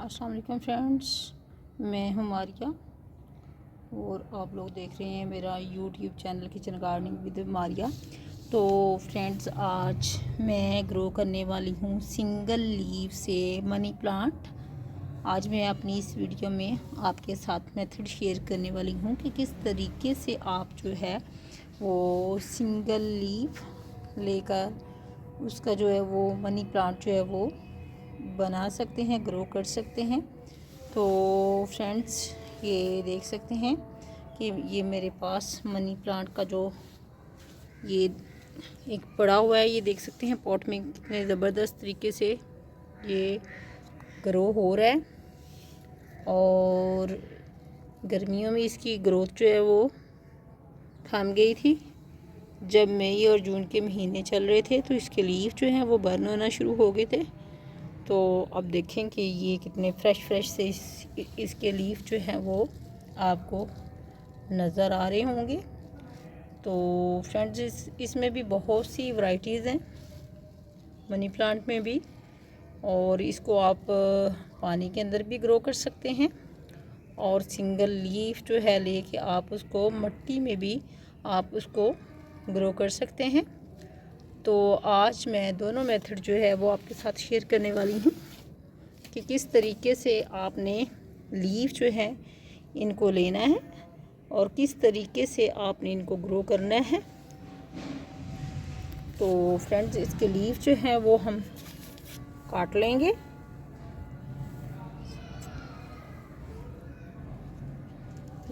अस्सलाम वालेकुम फ्रेंड्स, मैं हूं मारिया और आप लोग देख रहे हैं मेरा YouTube channel kitchen gardening with Maria. तो फ्रेंड्स, आज मैं ग्रो करने वाली हूं सिंगल लीव से मनी प्लांट। आज मैं अपनी इस वीडियो में आपके साथ मेथड शेयर करने वाली हूं कि किस तरीके से आप जो है वो सिंगल लीव लेकर उसका जो है वो मनी प्लांट जो है वो बना सकते हैं, ग्रो कर सकते हैं। तो फ्रेंड्स, ये देख सकते हैं कि ये मेरे पास मनी प्लांट का जो ये एक पड़ा हुआ है, ये देख सकते हैं पॉट में कितने ज़बरदस्त तरीके से ये ग्रो हो रहा है। और गर्मियों में इसकी ग्रोथ जो है वो थम गई थी। जब मई और जून के महीने चल रहे थे तो इसके लीफ जो हैं वो बर्न होना शुरू हो गए थे। तो अब देखें कि ये कितने फ्रेश से इसके लीफ जो हैं वो आपको नज़र आ रहे होंगे। तो फ्रेंड्स, इसमें भी बहुत सी वैरायटीज़ हैं मनी प्लांट में भी, और इसको आप पानी के अंदर भी ग्रो कर सकते हैं और सिंगल लीफ जो है लेके आप उसको मिट्टी में भी आप उसको ग्रो कर सकते हैं। तो आज मैं दोनों मेथड जो है वो आपके साथ शेयर करने वाली हूँ कि किस तरीके से आपने लीफ जो है इनको लेना है और किस तरीके से आपने इनको ग्रो करना है। तो फ्रेंड्स, इसके लीफ जो हैं वो हम काट लेंगे।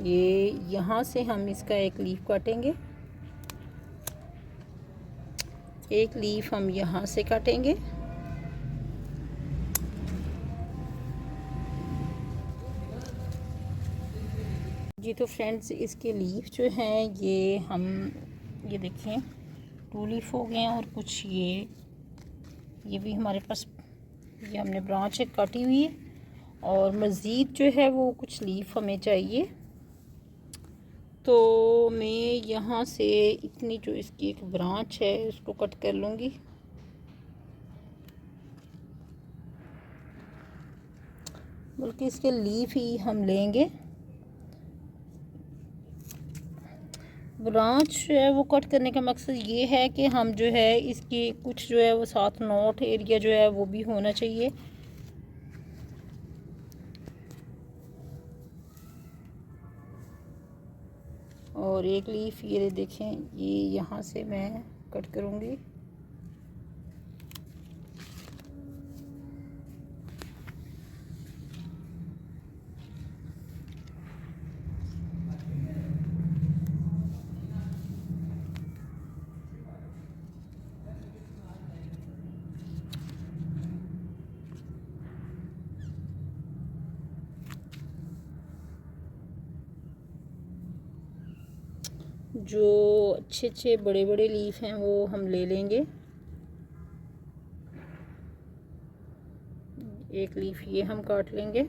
ये यहाँ से हम इसका एक लीफ काटेंगे, एक लीफ हम यहाँ से काटेंगे, जी। तो फ्रेंड्स, इसके लीफ जो हैं ये हम ये देखें 2 लीफ हो गए हैं और कुछ ये भी हमारे पास ये हमने ब्रांच काटी हुई है और मज़ीद जो है वो कुछ लीफ हमें चाहिए। तो मैं यहाँ से इतनी जो इसकी एक ब्रांच है उसको कट कर लूँगी। बल्कि इसके लीफ ही हम लेंगे। ब्रांच जो है वो कट करने का मकसद ये है कि हम जो है इसकी कुछ जो है वो साथ नोट एरिया जो है वो भी होना चाहिए। और एक लीफ ये देखें, ये यहाँ से मैं कट करूँगी। जो अच्छे बड़े बड़े लीफ हैं वो हम ले लेंगे। एक लीफ ये हम काट लेंगे।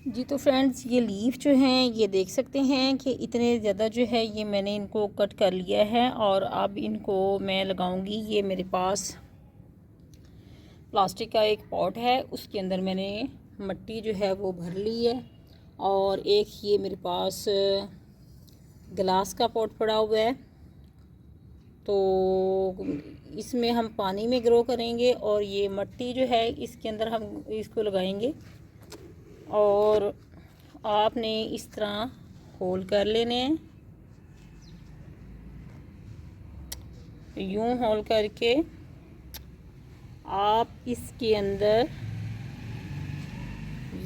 जी। तो फ्रेंड्स, ये लीफ जो हैं ये देख सकते हैं कि इतने ज़्यादा जो है ये मैंने इनको कट कर लिया है और अब इनको मैं लगाऊंगी। ये मेरे पास प्लास्टिक का एक पॉट है, उसके अंदर मैंने मिट्टी जो है वो भर ली है और एक ये मेरे पास गिलास का पॉट पड़ा हुआ है। तो इसमें हम पानी में ग्रो करेंगे और ये मिट्टी जो है इसके अंदर हम इसको लगाएंगे और आपने इस तरह होल कर लेने हैं। यूं होल करके आप इसके अंदर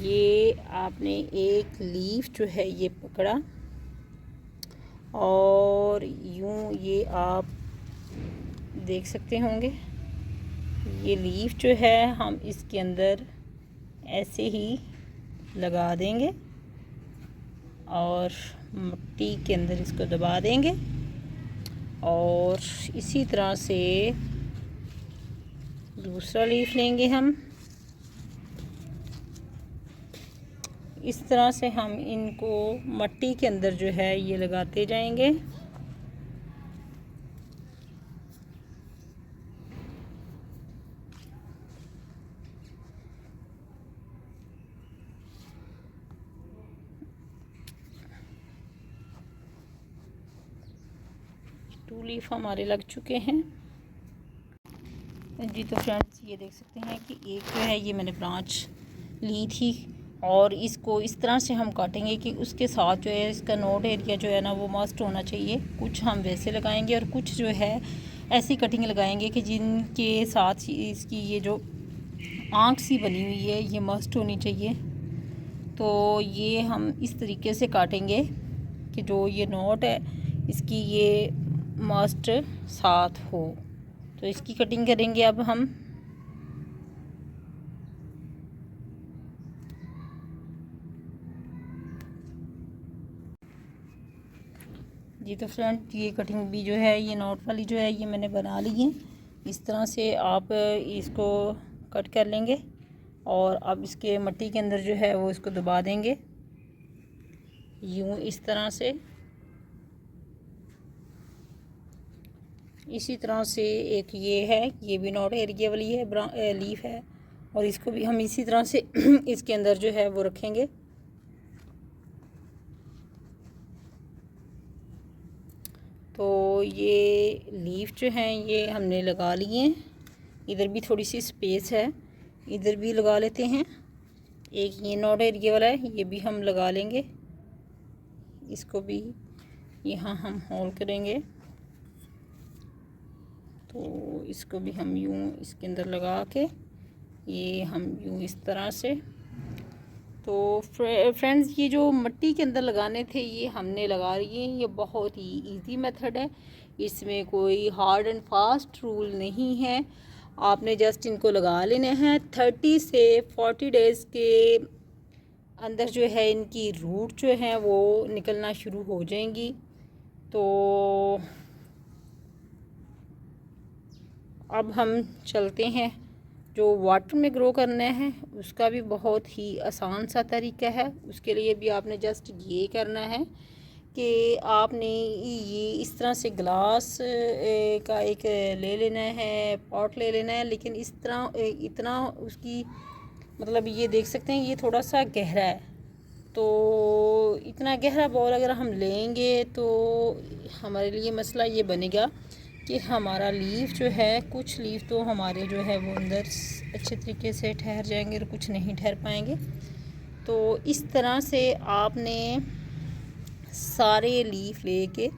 ये आपने एक लीफ जो है ये पकड़ा और यूं ये आप देख सकते होंगे ये लीफ जो है हम इसके अंदर ऐसे ही लगा देंगे और मिट्टी के अंदर इसको दबा देंगे। और इसी तरह से दूसरा लीफ लेंगे हम, इस तरह से हम इनको मट्टी के अंदर जो है ये लगाते जाएंगे। टू लीफ हमारे लग चुके हैं जी। तो फ्रेंड्स ये देख सकते हैं कि एक जो है ये मैंने ब्रांच ली थी और इसको इस तरह से हम काटेंगे कि उसके साथ जो है इसका नोड एरिया जो है ना वो मस्ट होना चाहिए। कुछ हम वैसे लगाएंगे और कुछ जो है ऐसी कटिंग लगाएंगे कि जिनके साथ इसकी ये जो आँख सी बनी हुई है ये मस्ट होनी चाहिए। तो ये हम इस तरीके से काटेंगे कि जो ये नोट है इसकी ये मस्ट साथ हो। तो इसकी कटिंग करेंगे अब हम। जी तो फ्रेंड ये कटिंग भी जो है ये नॉट वाली जो है ये मैंने बना ली है। इस तरह से आप इसको कट कर लेंगे और अब इसके मट्टी के अंदर जो है वो इसको दबा देंगे यूँ इस तरह से। इसी तरह से एक ये है, ये भी नॉट एरिया वाली है, लीफ है और इसको भी हम इसी तरह से इसके अंदर जो है वो रखेंगे। तो ये लीफ जो हैं ये हमने लगा लिए हैं। इधर भी थोड़ी सी स्पेस है, इधर भी लगा लेते हैं। एक ये नॉट एरिया वाला है ये भी हम लगा लेंगे। इसको भी यहाँ हम होल करेंगे तो इसको भी हम यूँ इसके अंदर लगा के ये हम यूँ इस तरह से। तो फ्रेंड्स ये जो मिट्टी के अंदर लगाने थे ये हमने लगा लिए। ये बहुत ही इजी मेथड है, इसमें कोई हार्ड एंड फास्ट रूल नहीं है। आपने जस्ट इनको लगा लेने हैं। 30 से 40 डेज़ के अंदर जो है इनकी रूट जो है वो निकलना शुरू हो जाएंगी। तो अब हम चलते हैं जो वाटर में ग्रो करना है उसका भी बहुत ही आसान सा तरीका है। उसके लिए भी आपने जस्ट ये करना है कि आपने ये इस तरह से ग्लास का एक ले लेना है, पॉट ले लेना है। लेकिन इस तरह इतना उसकी मतलब ये देख सकते हैं ये थोड़ा सा गहरा है। तो इतना गहरा बॉल अगर हम लेंगे तो हमारे लिए मसला ये बनेगा कि हमारा लीफ जो है, कुछ लीफ तो हमारे जो है वो अंदर अच्छे तरीके से ठहर जाएंगे और कुछ नहीं ठहर पाएंगे। तो इस तरह से आपने सारे लीफ लेके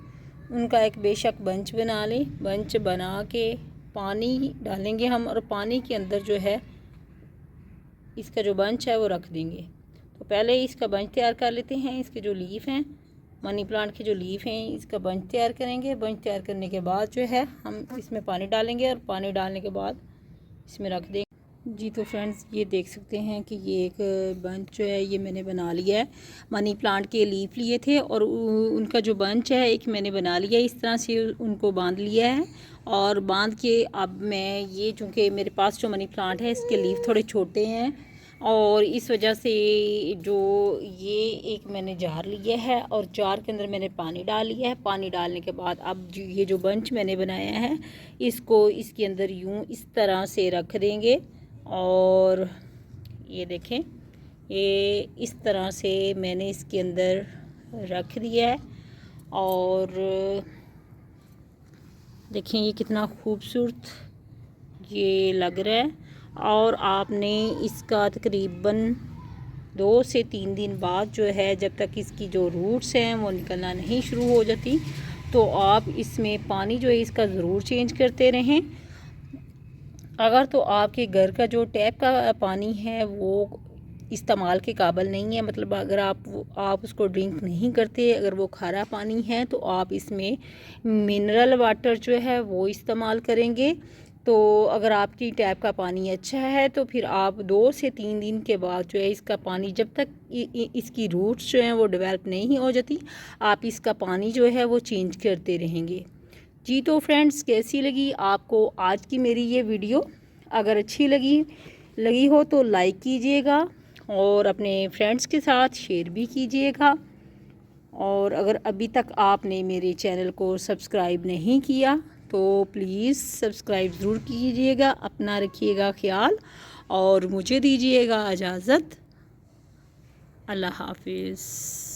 उनका एक बेशक बंच बना लें। बंच बना के पानी डालेंगे हम और पानी के अंदर जो है इसका जो बंच है वो रख देंगे। तो पहले इसका बंच तैयार कर लेते हैं। इसके जो लीफ हैं, मनी प्लांट के जो लीफ हैं, इसका बंच तैयार करेंगे। बंच तैयार करने के बाद जो है हम इसमें पानी डालेंगे और पानी डालने के बाद इसमें रख देंगे। जी तो फ्रेंड्स ये देख सकते हैं कि ये एक बंच जो है ये मैंने बना लिया है। मनी प्लांट के लीफ लिए थे और उनका जो बंच है एक मैंने बना लिया है। इस तरह से उनको बांध लिया है और बांध के अब मैं ये, चूँकि मेरे पास जो मनी प्लांट है इसके लीफ थोड़े छोटे हैं और इस वजह से जो ये एक मैंने जार लिया है और जार के अंदर मैंने पानी डाल लिया है। पानी डालने के बाद अब ये जो बंच मैंने बनाया है इसको इसके अंदर यूँ इस तरह से रख देंगे और ये देखें ये इस तरह से मैंने इसके अंदर रख दिया है। और देखें ये कितना खूबसूरत ये लग रहा है। और आपने इसका तकरीबन 2 से 3 दिन बाद जो है, जब तक इसकी जो रूट्स हैं वो निकलना नहीं शुरू हो जाती, तो आप इसमें पानी जो है इसका ज़रूर चेंज करते रहें। अगर तो आपके घर का जो टैप का पानी है वो इस्तेमाल के काबिल नहीं है, मतलब अगर आप उसको ड्रिंक नहीं करते, अगर वो खारा पानी है, तो आप इसमें मिनरल वाटर जो है वो इस्तेमाल करेंगे। तो अगर आपकी टैप का पानी अच्छा है तो फिर आप 2 से 3 दिन के बाद जो है इसका पानी, जब तक इसकी रूट्स जो हैं वो डेवलप नहीं हो जाती, आप इसका पानी जो है वो चेंज करते रहेंगे। जी तो फ्रेंड्स कैसी लगी आपको आज की मेरी ये वीडियो? अगर अच्छी लगी हो तो लाइक कीजिएगा और अपने फ्रेंड्स के साथ शेयर भी कीजिएगा। और अगर अभी तक आपने मेरे चैनल को सब्सक्राइब नहीं किया तो प्लीज़ सब्सक्राइब ज़रूर कीजिएगा। अपना रखिएगा ख्याल और मुझे दीजिएगा इजाज़त। अल्लाह हाफिज़।